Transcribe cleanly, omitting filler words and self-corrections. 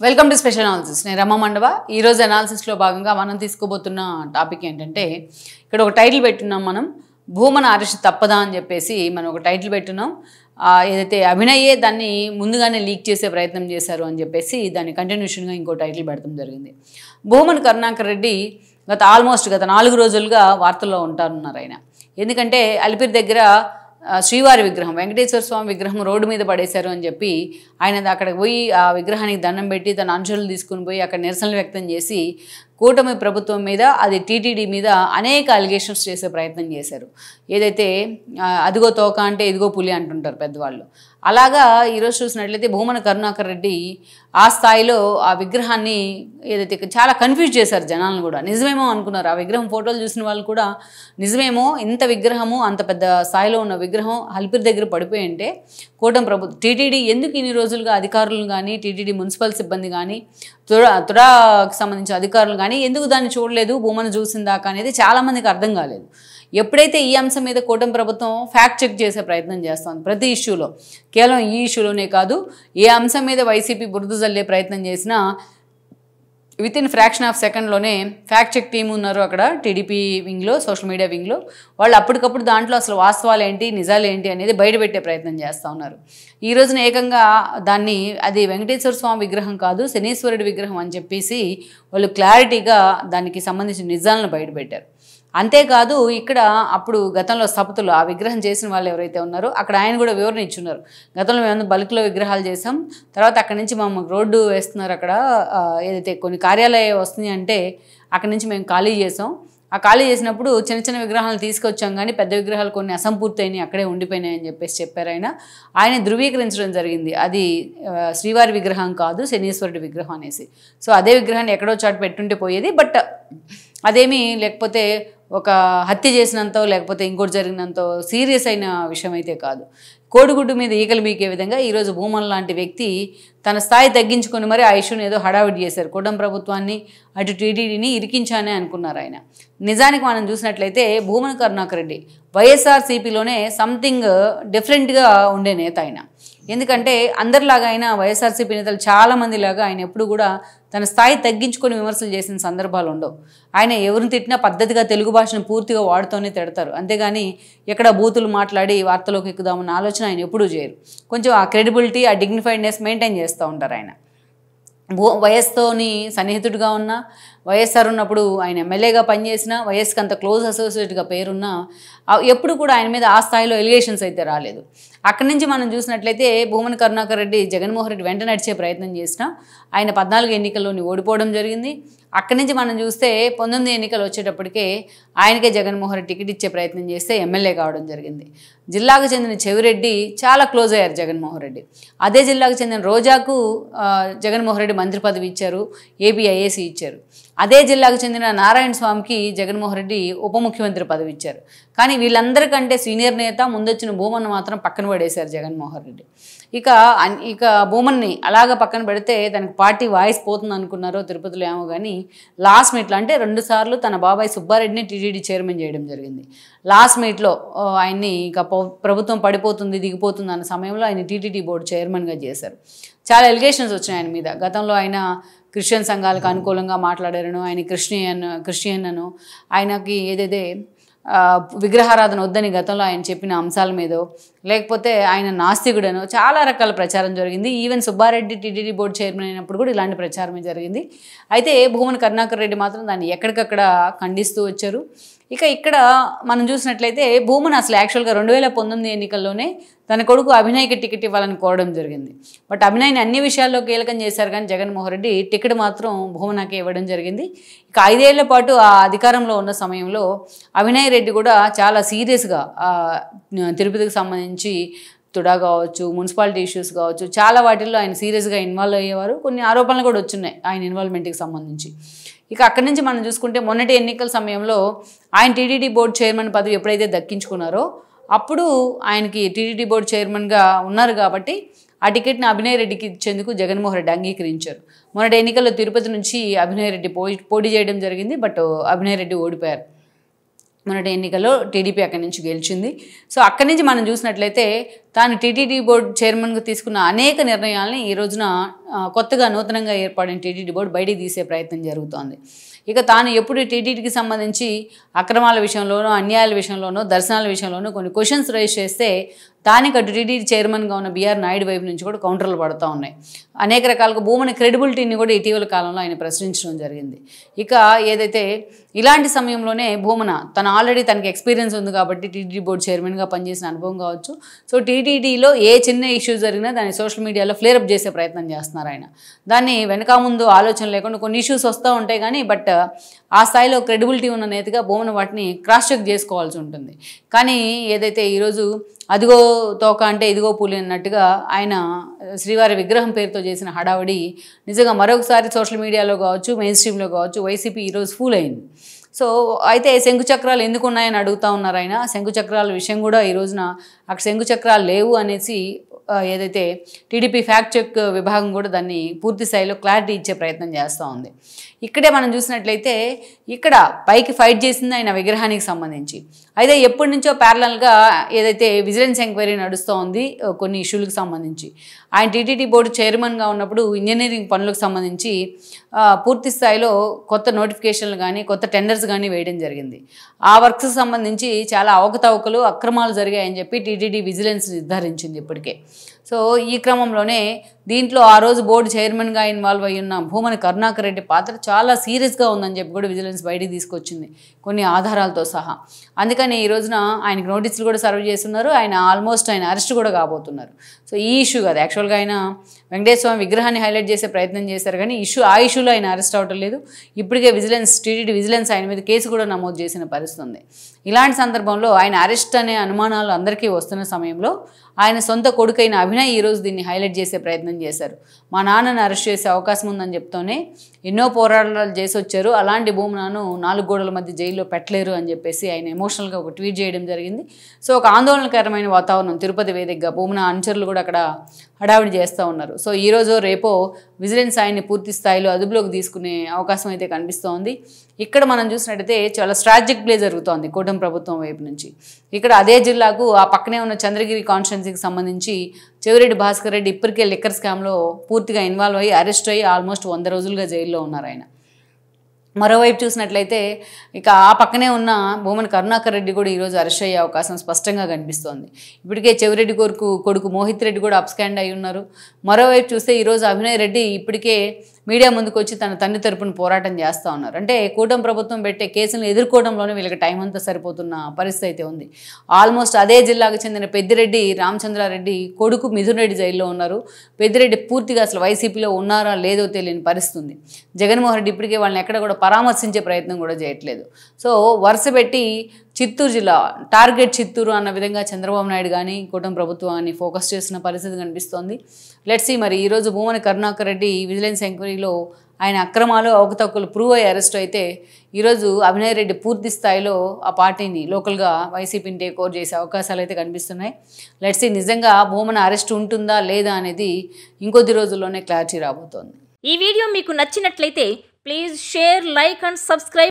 Welcome to special analysis. నేను రమ మండవ. ఈరోజు అనాలిసిస్లో భాగంగా మనం తీసుకోబోతున్న టాపిక్ ఏంటంటే, ఇక్కడ ఒక టైటిల్ పెట్టున్నాం మనం, భూమన అరెస్ట్ తప్పదా అని చెప్పేసి మనం ఒక టైటిల్ పెట్టున్నాం. ఏదైతే అభినయే దాన్ని ముందుగానే లీక్ చేసే ప్రయత్నం చేశారు అని చెప్పేసి దాని కంటిన్యూషన్గా ఇంకో టైటిల్ పెడతాం జరిగింది. భూమన కరుణాకర్ రెడ్డి గత 4 రోజులుగా వార్తల్లో ఉంటారన్నారు ఆయన. ఎందుకంటే అలిపిరి దగ్గర శ్రీవారి విగ్రహం, వెంకటేశ్వర స్వామి విగ్రహం రోడ్డు మీద పడేశారు అని చెప్పి ఆయన అక్కడికి పోయి ఆ విగ్రహానికి దండం పెట్టి తన అనుచరులు తీసుకుని పోయి అక్కడ నిరసనలు వ్యక్తం చేసి కూటమి ప్రభుత్వం మీద, అది టీటీడీ మీద అనేక అలిగేషన్స్ చేసే ప్రయత్నం చేశారు. ఏదైతే అదిగో తోక అంటే ఇదిగో పులి అంటుంటారు పెద్దవాళ్ళు. అలాగా ఈరోజు చూసినట్లయితే భూమన కరుణాకర్ రెడ్డి ఆ స్థాయిలో ఆ విగ్రహాన్ని ఏదైతే చాలా కన్ఫ్యూజ్ చేశారు జనాలను కూడా. నిజమేమో అనుకున్నారు. ఆ విగ్రహం ఫోటోలు చూసిన వాళ్ళు కూడా నిజమేమో, ఇంత విగ్రహము, అంత పెద్ద స్థాయిలో ఉన్న విగ్రహం అలిపిరి దగ్గర పడిపోయి అంటే కూటమి ప్రభుత్వం టీటీడీ ఎందుకు ఇన్ని రోజులుగా అధికారులు కానీ, టీటీడీ మున్సిపల్ సిబ్బంది కానీ, తుడాకి సంబంధించిన అధికారులు కానీ ఎందుకు దాన్ని చూడలేదు, భూమన చూసిందాకా అనేది చాలామందికి అర్థం కాలేదు. ఎప్పుడైతే ఈ అంశం మీద కూటమి ప్రభుత్వం ఫ్యాక్ట్ చెక్ చేసే ప్రయత్నం చేస్తుంది ప్రతి ఇష్యూలో, కేవలం ఈ ఇష్యూలోనే కాదు, ఏ అంశం మీద వైసీపీ బురద జల్లే ప్రయత్నం చేసినా వితిన్ ఫ్రాక్షన్ ఆఫ్ సెకండ్లోనే ఫ్యాక్ట్ చెక్ టీం ఉన్నారు అక్కడ టీడీపీ వింగ్లో, సోషల్ మీడియా వింగ్లో. వాళ్ళు అప్పటికప్పుడు దాంట్లో అసలు వాస్తవాలు ఏంటి, నిజాలు ఏంటి అనేది బయటపెట్టే ప్రయత్నం చేస్తూ ఉన్నారు. ఈ రోజున ఏకంగా దాన్ని అది వెంకటేశ్వర స్వామి విగ్రహం కాదు, శనీశ్వరుడి విగ్రహం అని చెప్పేసి వాళ్ళు క్లారిటీగా దానికి సంబంధించిన నిజాలను బయటపెట్టారు. అంతేకాదు ఇక్కడ అప్పుడు గతంలో స్థపతులు ఆ విగ్రహం చేసిన వాళ్ళు ఎవరైతే ఉన్నారో అక్కడ ఆయన కూడా వివరణ ఇచ్చున్నారు. గతంలో మేము బల్క్లో విగ్రహాలు చేసాం, తర్వాత అక్కడి నుంచి మేము రోడ్డు వేస్తున్నారు, అక్కడ ఏదైతే కొన్ని కార్యాలయాలు వస్తున్నాయి అంటే అక్కడి నుంచి మేము ఖాళీ చేసాం. ఆ ఖాళీ చేసినప్పుడు చిన్న చిన్న విగ్రహాలు తీసుకొచ్చాం కానీ పెద్ద విగ్రహాలు కొన్ని అసంపూర్తి అయినాయి, అక్కడే ఉండిపోయినాయి అని చెప్పేసి చెప్పారు. ఆయన ధృవీకరించడం జరిగింది, అది శ్రీవారి విగ్రహం కాదు, శనీశ్వరుడి విగ్రహం అనేసి. సో అదే విగ్రహాన్ని ఎక్కడో చాటు పెట్టుంటే పోయేది, బట్ అదేమీ లేకపోతే ఒక హత్య చేసినంతో లేకపోతే ఇంకోటి జరిగినంతో సీరియస్ అయిన విషయం అయితే కాదు. కోడిగుడ్డు మీద ఈకలు బీకే విధంగా ఈరోజు భూమన లాంటి వ్యక్తి తన స్థాయి తగ్గించుకొని మరి ఆ ఇష్యూని ఏదో హడావిడి చేశారు. కూటమి ప్రభుత్వాన్ని అటు టీటీడీని ఇరికించానే అనుకున్నారు ఆయన. నిజానికి మనం చూసినట్లయితే భూమన కరుణాకర్ రెడ్డి వైఎస్ఆర్సీపీలోనే సంథింగ్ డిఫరెంట్గా ఉండే నేత ఆయన. ఎందుకంటే అందరిలాగా ఆయన వైఎస్ఆర్సీపీ నేతలు చాలామందిలాగా ఆయన ఎప్పుడు కూడా తన స్థాయి తగ్గించుకొని విమర్శలు చేసిన సందర్భాలు ఉండవు. ఆయన ఎవరిని తిట్టినా పద్ధతిగా తెలుగు భాషను పూర్తిగా వాడుతూనే తిడతారు, అంతేగాని ఎక్కడ బూతులు మాట్లాడి వార్తలోకి ఎక్కుదామన్న ఆలోచన ఆయన ఎప్పుడూ చేయరు. కొంచెం ఆ క్రెడిబిలిటీ, ఆ డిగ్నిఫైడ్నెస్ మెయింటైన్ చేస్తూ ఉంటారు ఆయన. వైఎస్తోని సన్నిహితుడిగా ఉన్న, వైఎస్ఆర్ ఉన్నప్పుడు ఆయన ఎమ్మెల్యేగా పనిచేసిన, వైఎస్కి అంత క్లోజ్ అసోసియేట్గా పేరున్నా ఎప్పుడు కూడా ఆయన మీద ఆ స్థాయిలో ఎలిగేషన్స్ అయితే రాలేదు. అక్కడి నుంచి మనం చూసినట్లయితే భూమన కరుణాకర్ రెడ్డి జగన్మోహన్ రెడ్డి వెంట నడిచే ప్రయత్నం చేసినా ఆయన 14 ఎన్నికల్లోని ఓడిపోవడం జరిగింది. అక్కడి నుంచి మనం చూస్తే 19 ఎన్నికలు వచ్చేటప్పటికే ఆయనకే జగన్మోహన్ రెడ్డి టికెట్ ఇచ్చే ప్రయత్నం చేస్తే ఎమ్మెల్యే కావడం జరిగింది. జిల్లాకు చెందిన చెవిరెడ్డి చాలా క్లోజ్ అయ్యారు జగన్మోహన్ రెడ్డి. అదే జిల్లాకు చెందిన రోజాకు జగన్మోహన్ రెడ్డి మంత్రి పదవి ఇచ్చారు, ఏపీ ఐఏసీ ఇచ్చారు. అదే జిల్లాకు చెందిన నారాయణ స్వామికి జగన్మోహన్ రెడ్డి ఉప ముఖ్యమంత్రి పదవి ఇచ్చారు. కానీ వీళ్ళందరికంటే సీనియర్ నేత ముందొచ్చిన భూమన్ను మాత్రం పక్కన పడేశారు జగన్మోహన్ రెడ్డి. ఇక భూమన్ని అలాగ పక్కన పెడితే దానికి పార్టీ వాయిస్ పోతుంది అనుకున్నారో తిరుపతిలో ఏమో, కానీ లాస్ట్ మీట్లో అంటే 2 సార్లు తన బాబాయ్ సుబ్బారెడ్డిని టీటీడీ చైర్మన్ చేయడం జరిగింది. లాస్ట్ మీట్లో ఆయన్ని ఇక ప్రభుత్వం పడిపోతుంది, దిగిపోతుంది అన్న సమయంలో ఆయన టీటీడీ బోర్డు చైర్మన్గా చేశారు. చాలా ఎలిగేషన్స్ వచ్చినాయి ఆయన మీద. గతంలో ఆయన క్రిస్టియన్ సంఘాలకు అనుకూలంగా మాట్లాడారను, ఆయన క్రిస్టియన్ అను, ఆయనకి ఏదైతే విగ్రహారాధన వద్దని గతంలో ఆయన చెప్పిన అంశాల మీదో, లేకపోతే ఆయన నాస్తికుడనో చాలా రకాల ప్రచారం జరిగింది. Even Subba Reddy TTD board chairman అయినప్పుడు కూడా ఇలాంటి ప్రచారమే జరిగింది. అయితే భూమన కరుణాకర్ రెడ్డి మాత్రం దాన్ని ఎక్కడికక్కడ ఖండిస్తూ వచ్చారు. ఇక్కడ మనం చూసినట్లయితే భూమన అసలు యాక్చువల్గా 2019 ఎన్నికల్లోనే తన కొడుకు అభినయ్కి టికెట్ ఇవ్వాలని కోరడం జరిగింది. బట్ అభినయ్ని అన్ని విషయాల్లో కీలకం చేశారు, కానీ జగన్మోహన్ రెడ్డి టికెట్ మాత్రం భూమనకే ఇవ్వడం జరిగింది. 5 ఏళ్ల పాటు ఆ అధికారంలో ఉన్న సమయంలో అభినయ్ రెడ్డి కూడా చాలా సీరియస్గా తిరుపతికి సంబంధించి తుడా కావచ్చు, మున్సిపాలిటీ ఇష్యూస్ కావచ్చు, చాలా వాటిల్లో ఆయన సీరియస్గా ఇన్వాల్వ్ అయ్యేవారు. కొన్ని ఆరోపణలు కూడా వచ్చున్నాయి ఆయన ఇన్వాల్వ్మెంట్కి సంబంధించి. అక్కడి నుంచి మనం చూసుకుంటే మొన్నటి ఎన్నికల సమయంలో ఆయన టీటీడీ బోర్డు చైర్మన్ పదవి ఎప్పుడైతే దక్కించుకున్నారో అప్పుడు ఆయనకి టీటీడీ బోర్డు చైర్మన్గా ఉన్నారు కాబట్టి ఆ టికెట్ని అభినయ్ రెడ్డికి ఇచ్చేందుకు జగన్మోహన్ రెడ్డి అంగీకరించారు. మొన్నటి ఎన్నికల్లో తిరుపతి నుంచి అభినయ్ రెడ్డి పోటీ చేయడం జరిగింది, బట్ అభినయ్ రెడ్డి ఓడిపోయారు. మొన్నటి ఎన్నికల్లో టీడీపీ అక్కడి నుంచి గెలిచింది. సో అక్కడి నుంచి మనం చూసినట్లయితే తాను టీటీడీ బోర్డు చైర్మన్గా తీసుకున్న అనేక నిర్ణయాలని ఈ రోజున కొత్తగా నూతనంగా ఏర్పడిన టీటీడీ బోర్డు బయటికి తీసే ప్రయత్నం జరుగుతోంది. ఇక తాను ఎప్పుడు టీటీడీకి సంబంధించి అక్రమాల విషయంలోనూ, అన్యాయాల విషయంలోనూ, దర్శనాల విషయంలోనూ కొన్ని క్వశ్చన్స్ రైజ్ చేస్తే దానికి అటు టీటీడీ చైర్మన్గా ఉన్న బీఆర్ నాయుడు వైపు నుంచి కూడా కౌంటర్లు పడుతూ ఉన్నాయి. అనేక రకాలుగా భూమన క్రెడిబిలిటీని కూడా ఇటీవల కాలంలో ఆయన ప్రశ్నించడం జరిగింది. ఇక ఏదైతే ఇలాంటి సమయంలోనే భూమన ఆల్రెడీ తనకి ఎక్స్పీరియన్స్ ఉంది కాబట్టి టీటీడీ బోర్డు చైర్మన్గా పనిచేసిన అనుభవం కావచ్చు. సో టీటీడీలో ఏ చిన్న ఇష్యూ జరిగినా దాన్ని సోషల్ మీడియాలో ఫ్లేరప్ చేసే ప్రయత్నం చేస్తున్నారు ఆయన. దాన్ని వెనక ముందు ఆలోచన లేకుండా కొన్ని ఇష్యూస్ వస్తూ ఉంటాయి కానీ బట్ ఆ స్థాయిలో క్రెడిబిలిటీ ఉన్న నేతగా భూమన వాటిని క్రాస్ చెక్ చేసుకోవాల్సి ఉంటుంది. కానీ ఏదైతే ఈరోజు అదిగో తోక అంటే ఇదిగో పులి అన్నట్టుగా ఆయన శ్రీవారి విగ్రహం పేరుతో చేసిన హడావడి నిజంగా మరొకసారి సోషల్ మీడియాలో కావచ్చు, మెయిన్ స్ట్రీమ్లో కావచ్చు వైసీపీ ఈరోజు ఫూల్ అయింది. సో అయితే శంకుచక్రాలు ఎందుకు ఉన్నాయని అడుగుతూ ఉన్నారు ఆయన. శంకుచక్రాల విషయం కూడా ఈ రోజున అక్కడ శంకుచక్రాలు లేవు అనేసి ఏదైతే టీడీపీ ఫ్యాక్ట్ చెక్ విభాగం కూడా దాన్ని పూర్తి స్థాయిలో క్లారిటీ ఇచ్చే ప్రయత్నం చేస్తూ ఉంది. ఇక్కడే మనం చూసినట్లయితే ఇక్కడ పైకి ఫైట్ చేసింది ఆయన విగ్రహానికి సంబంధించి. అయితే ఎప్పటి నుంచో ప్యారలల్గా ఏదైతే విజిలెన్స్ ఎంక్వైరీ నడుస్తూ ఉంది కొన్ని ఇష్యూలకు సంబంధించి. ఆయన టీటీడీ బోర్డు చైర్మన్గా ఉన్నప్పుడు ఇంజనీరింగ్ పనులకు సంబంధించి పూర్తి స్థాయిలో కొత్త నోటిఫికేషన్లు కానీ కొత్త టెండర్స్ కానీ వేయడం జరిగింది. ఆ వర్క్స్కి సంబంధించి చాలా అవకతవకలు, అక్రమాలు జరిగాయని చెప్పి టీటీడీ విజిలెన్స్ నిర్ధారించింది ఇప్పటికే. సో ఈ క్రమంలోనే దీంట్లో ఆ రోజు బోర్డు చైర్మన్గా ఇన్వాల్వ్ అయ్యి ఉన్న భూమన కరుణాకర్ రెడ్డి పాత్ర చాలా సీరియస్గా ఉందని చెప్పి కూడా విజిలెన్స్ బయటికి తీసుకొచ్చింది కొన్ని ఆధారాలతో సహా. అందుకని ఈ రోజున ఆయనకు నోటీసులు కూడా సర్వ్ చేస్తున్నారు. ఆయన ఆల్మోస్ట్ ఆయన అరెస్ట్ కూడా కాబోతున్నారు. సో ఈ ఇష్యూ కాదు, యాక్చువల్గా ఆయన వెంకటేశ్వర స్వామి విగ్రహాన్ని హైలైట్ చేసే ప్రయత్నం చేశారు కానీ ఆ ఇష్యూలో ఆయన అరెస్ట్ అవ్వటం లేదు. ఇప్పటికే టీటీడీ విజిలెన్స్ ఆయన మీద కేసు కూడా నమోదు చేసిన పరిస్థితి ఉంది. ఇలాంటి సందర్భంలో ఆయన అరెస్ట్ అనే అనుమానాలు అందరికీ వస్తున్న సమయంలో ఆయన సొంత కొడుకైన అభినయ్ ఈరోజు దీన్ని హైలైట్ చేసే ప్రయత్నం చేశారు. మా నాన్నను అరెస్ట్ చేసే అవకాశం ఉందని చెప్తూనే ఎన్నో పోరాటాలు చేసి వచ్చారు, అలాంటి భూమనను 4 గోడల మధ్య జైల్లో పెట్టలేరు అని చెప్పేసి ఆయన ఎమోషనల్గా ఒక ట్వీట్ చేయడం జరిగింది. సో ఒక ఆందోళనకరమైన వాతావరణం తిరుపతి వేదికగా భూమన అనుచరులు కూడా అక్కడ హడావిడి చేస్తూ ఉన్నారు. సో ఈరోజు రేపో విజిలెన్స్ ఆయన్ని పూర్తి స్థాయిలో అదుపులోకి తీసుకునే అవకాశం అయితే కనిపిస్తోంది. ఇక్కడ మనం చూసినట్టయితే చాలా స్ట్రాటజిక్ ప్లే జరుగుతోంది కూటమి ప్రభుత్వం వైపు నుంచి. ఇక్కడ అదే జిల్లాకు ఆ పక్కనే ఉన్న చంద్రగిరి కాన్స్టిట్యున్సీకి సంబంధించి చెవిరెడ్డి భాస్కర్ రెడ్డి ఇప్పటికే లిక్కర్ స్కామ్లో పూర్తిగా ఇన్వాల్వ్ అయ్యి అరెస్ట్ అయ్యి ఆల్మోస్ట్ 100 రోజులుగా జైల్లో ఉన్నారు ఆయన. మరోవైపు చూసినట్లయితే ఇక ఆ పక్కనే ఉన్న భూమన కరుణాకర్ రెడ్డి కూడా ఈరోజు అరెస్ట్ అయ్యే అవకాశం స్పష్టంగా కనిపిస్తోంది. ఇప్పటికే చెవిరెడ్డి కొడుకు మోహిత్ రెడ్డి కూడా అప్స్కాండ్ అయి ఉన్నారు. మరోవైపు చూస్తే ఈరోజు అభినయ్ రెడ్డి ఇప్పటికే మీడియా ముందుకు వచ్చి తన తండ్రి తరపున పోరాటం చేస్తూ ఉన్నారు. అంటే కూటమి ప్రభుత్వం పెట్టే కేసులను ఎదుర్కోవడంలోనే వీళ్ళకి టైం అంతా సరిపోతున్న పరిస్థితి అయితే ఉంది. ఆల్మోస్ట్ అదే జిల్లాకు చెందిన పెద్దిరెడ్డి రామచంద్రారెడ్డి కొడుకు మిథున్ రెడ్డి జైల్లో ఉన్నారు. పెద్దిరెడ్డి పూర్తిగా అసలు వైసీపీలో ఉన్నారా లేదో తెలియని పరిస్థితి ఉంది. జగన్మోహన్ రెడ్డి ఇప్పటికే వాళ్ళని ఎక్కడ కూడా పరామర్శించే ప్రయత్నం కూడా చేయట్లేదు. సో వరుస పెట్టి చిత్తూరు జిల్లా టార్గెట్ చిత్తూరు అన్న విధంగా చంద్రబాబు నాయుడు కానీ కూటమి ప్రభుత్వాన్ని ఫోకస్ చేస్తున్న పరిస్థితి కనిపిస్తోంది. లెట్స్ సీ మరి ఈరోజు భూమన కరుణాకర్ రెడ్డి విజిలెన్స్ ఎంక్వైరీలో ఆయన అక్రమాలు అవకతవకలు ప్రూవ్ అయ్యి అరెస్ట్ అయితే ఈరోజు అభినయ్ రెడ్డి పూర్తి స్థాయిలో ఆ పార్టీని లోకల్గా వైసీపీని టేక్ ఓవర్ చేసే అవకాశాలు అయితే కనిపిస్తున్నాయి. లెట్స్ సీ నిజంగా భూమన అరెస్ట్ ఉంటుందా లేదా అనేది ఇంకొద్ది రోజుల్లోనే క్లారిటీ రాబోతోంది. ఈ వీడియో మీకు నచ్చినట్లయితే please share, like and subscribe.